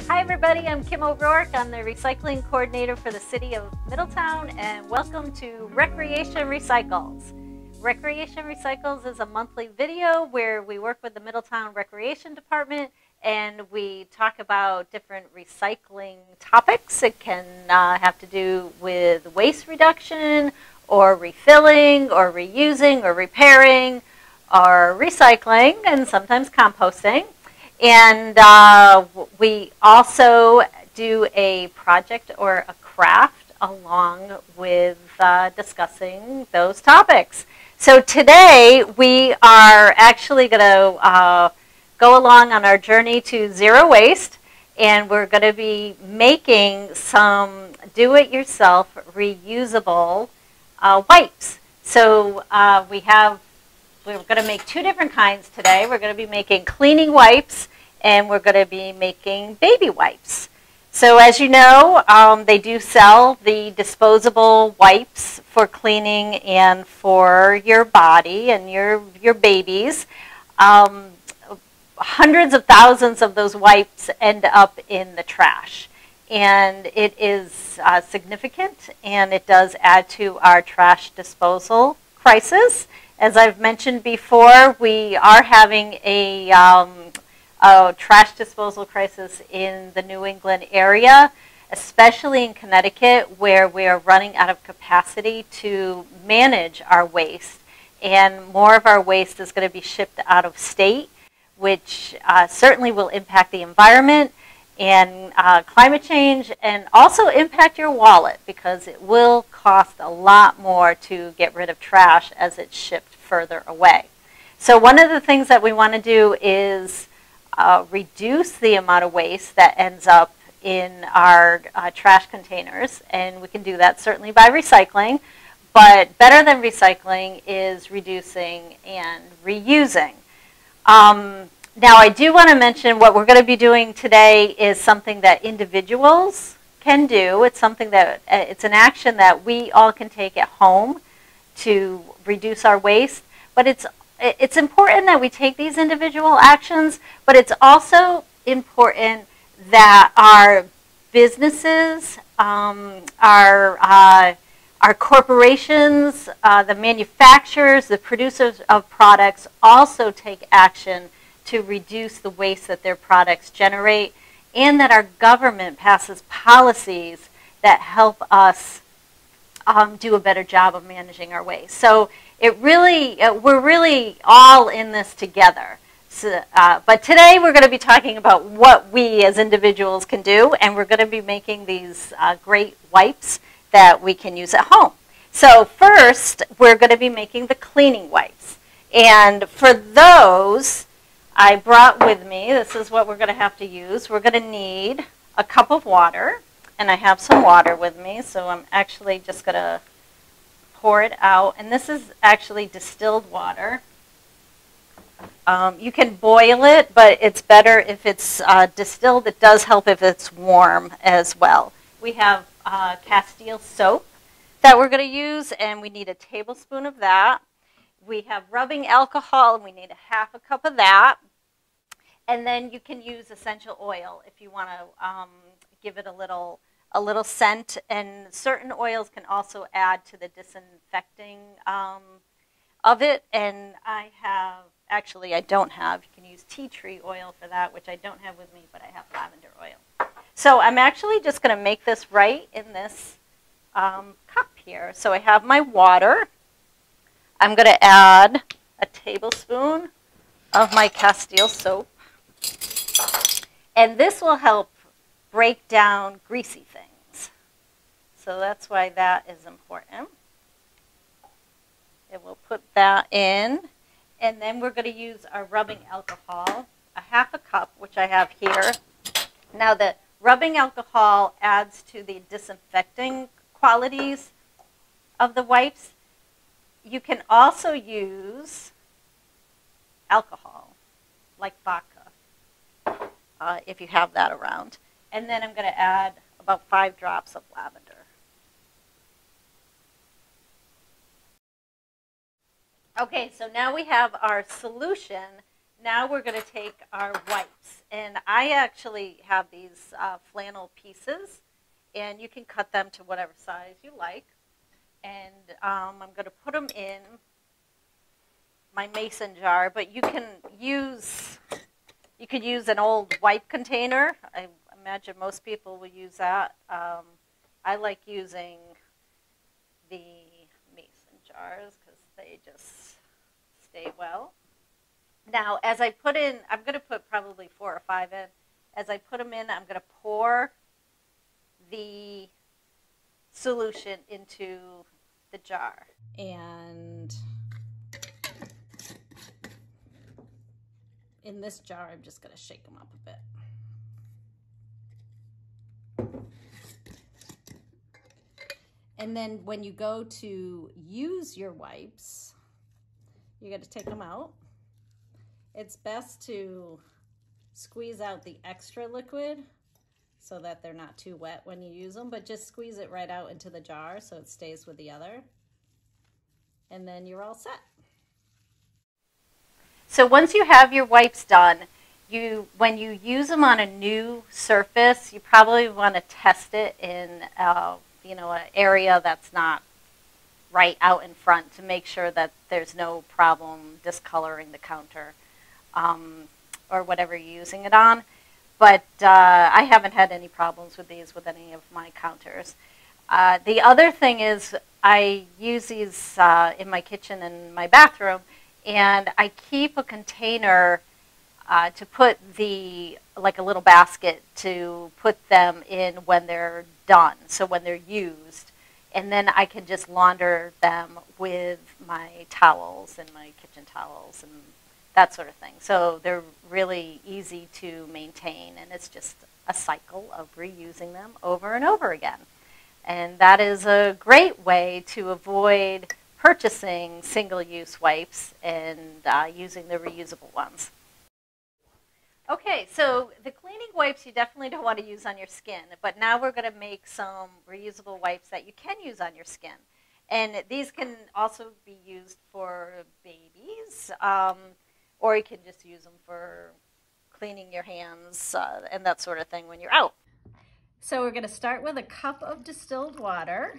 Hi everybody, I'm Kim O'Rourke. I'm the recycling coordinator for the city of Middletown, and welcome to Recreation Recycles. Recreation Recycles is a monthly video where we work with the Middletown Recreation Department and we talk about different recycling topics. It can have to do with waste reduction or refilling or reusing or repairing or recycling and sometimes composting. And we also do a project or a craft along with discussing those topics. So today we are actually going to go along on our journey to zero waste, and we're going to be making some do-it-yourself reusable wipes. So we're going to make two different kinds today. We're going to be making cleaning wipes and we're going to be making baby wipes. So as you know, they do sell the disposable wipes for cleaning and for your body and your babies. Hundreds of thousands of those wipes end up in the trash. And it is significant, and it does add to our trash disposal crisis. As I've mentioned before, we are having a trash disposal crisis in the New England area, especially in Connecticut, where we are running out of capacity to manage our waste. And more of our waste is going to be shipped out of state, which certainly will impact the environment and climate change, and also impact your wallet, because it will cost a lot more to get rid of trash as it's shipped further away. So one of the things that we want to do is reduce the amount of waste that ends up in our trash containers, and we can do that certainly by recycling, but better than recycling is reducing and reusing. Now, I do want to mention what we're going to be doing today is something that individuals can do. It's something that it's an action that we all can take at home to reduce our waste. But it's important that we take these individual actions, but it's also important that our businesses, our corporations, the manufacturers, the producers of products also take action to reduce the waste that their products generate, and that our government passes policies that help us do a better job of managing our waste. So we're really all in this together. So, but today we're going to be talking about what we as individuals can do, and we're going to be making these great wipes that we can use at home. So first, we're going to be making the cleaning wipes. And for those, I brought with me, this is what we're going to have to use. We're going to need a cup of water, and I have some water with me, so I'm actually just going to pour it out. And this is actually distilled water. You can boil it, but it's better if it's distilled. It does help if it's warm as well. We have Castile soap that we're going to use, and we need a tablespoon of that. We have rubbing alcohol, and we need a half a cup of that. And then you can use essential oil if you want to give it a little scent. And certain oils can also add to the disinfecting of it. And I don't have, you can use tea tree oil for that, which I don't have with me, but I have lavender oil. So I'm actually just going to make this right in this cup here. So I have my water. I'm going to add a tablespoon of my Castile soap. And this will help break down greasy things. So that's why that is important. And we'll put that in. And then we're going to use our rubbing alcohol, a half a cup, which I have here. Now the rubbing alcohol adds to the disinfecting qualities of the wipes. You can also use alcohol, like vodka, if you have that around. And then I'm going to add about 5 drops of lavender. Okay, so now we have our solution Now we're going to take our wipes, and I actually have these flannel pieces, and you can cut them to whatever size you like. And I'm going to put them in my mason jar, but you could use an old wipe container. I imagine most people will use that. I like using the mason jars because they just stay well. Now, as I put in, I'm going to put probably 4 or 5 in. As I put them in, I'm going to pour the solution into the jar. And in this jar, I'm just going to shake them up a bit. And then when you go to use your wipes, you got to take them out. It's best to squeeze out the extra liquid so that they're not too wet when you use them, but just squeeze it right out into the jar so it stays with the other. And then you're all set. So once you have your wipes done, when you use them on a new surface, you probably want to test it in an area that's not right out in front to make sure that there's no problem discoloring the counter or whatever you're using it on. But I haven't had any problems with these with any of my counters. The other thing is I use these in my kitchen and my bathroom, and I keep a container to put like a little basket to put them in when they're done, so when they're used. And then I can just launder them with my towels and my kitchen towels and that sort of thing. So they're really easy to maintain, and it's just a cycle of reusing them over and over again. And that is a great way to avoid purchasing single-use wipes and using the reusable ones. Okay, so the cleaning wipes you definitely don't want to use on your skin, but now we're going to make some reusable wipes that you can use on your skin. And these can also be used for babies, or you can just use them for cleaning your hands and that sort of thing when you're out. So we're going to start with a cup of distilled water,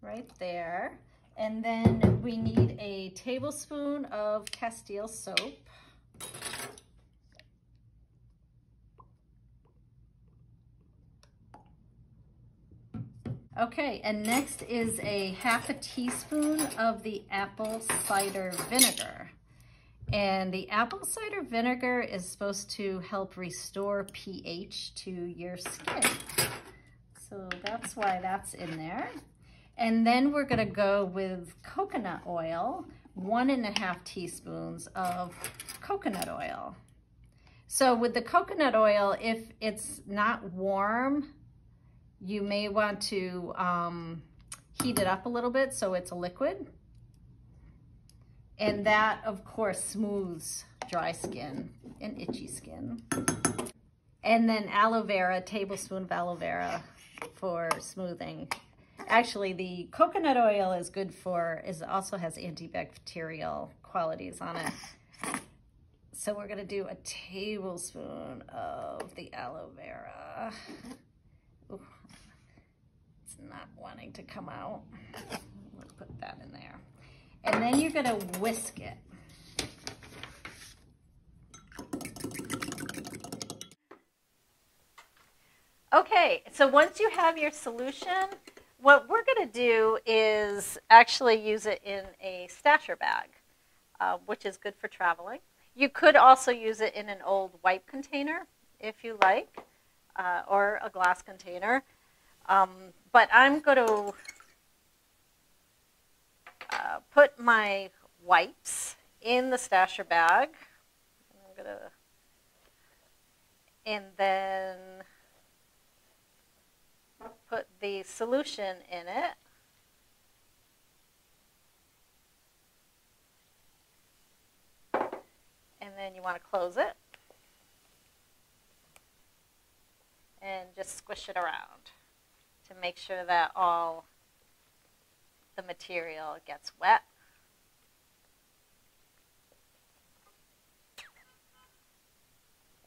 right there. And then we need a tablespoon of Castile soap. Okay, and next is a ½ teaspoon of the apple cider vinegar. And the apple cider vinegar is supposed to help restore pH to your skin. So that's why that's in there. And then we're gonna go with coconut oil, 1½ teaspoons of coconut oil. So with the coconut oil, if it's not warm, you may want to heat it up a little bit so it's a liquid. And that, of course, smooths dry skin and itchy skin. And then aloe vera, tablespoon of aloe vera for smoothing. Actually, the coconut oil is good for, also has antibacterial qualities on it. So we're gonna do a tablespoon of the aloe vera. Ooh, it's not wanting to come out. We'll put that in there. And then you're gonna whisk it. Okay, so once you have your solution, what we're gonna do is actually use it in a stasher bag, which is good for traveling. You could also use it in an old wipe container if you like, or a glass container. But I'm gonna put my wipes in the stasher bag. And then put the solution in it. And then you want to close it. And just squish it around to make sure that all the material gets wet.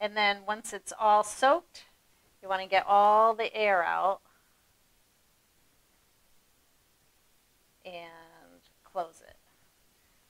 And then once it's all soaked, you want to get all the air out and close it.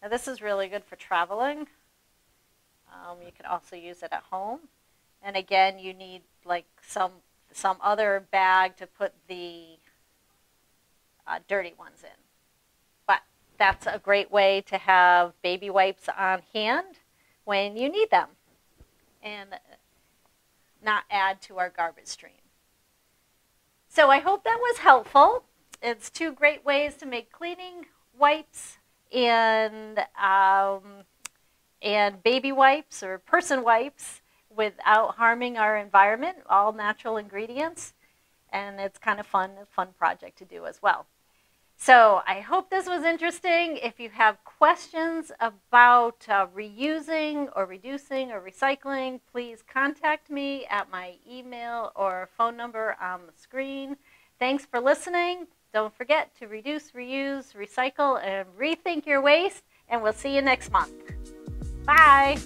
Now this is really good for traveling. You can also use it at home. And again, you need like some other bag to put the dirty ones in. But that's a great way to have baby wipes on hand when you need them and not add to our garbage stream. So I hope that was helpful. It's 2 great ways to make cleaning wipes and baby wipes or person wipes without harming our environment, all natural ingredients. And it's kind of a fun project to do as well. So I hope this was interesting. If you have questions about reusing or reducing or recycling, please contact me at my email or phone number on the screen. Thanks for listening. Don't forget to reduce, reuse, recycle, and rethink your waste. And we'll see you next month. Bye.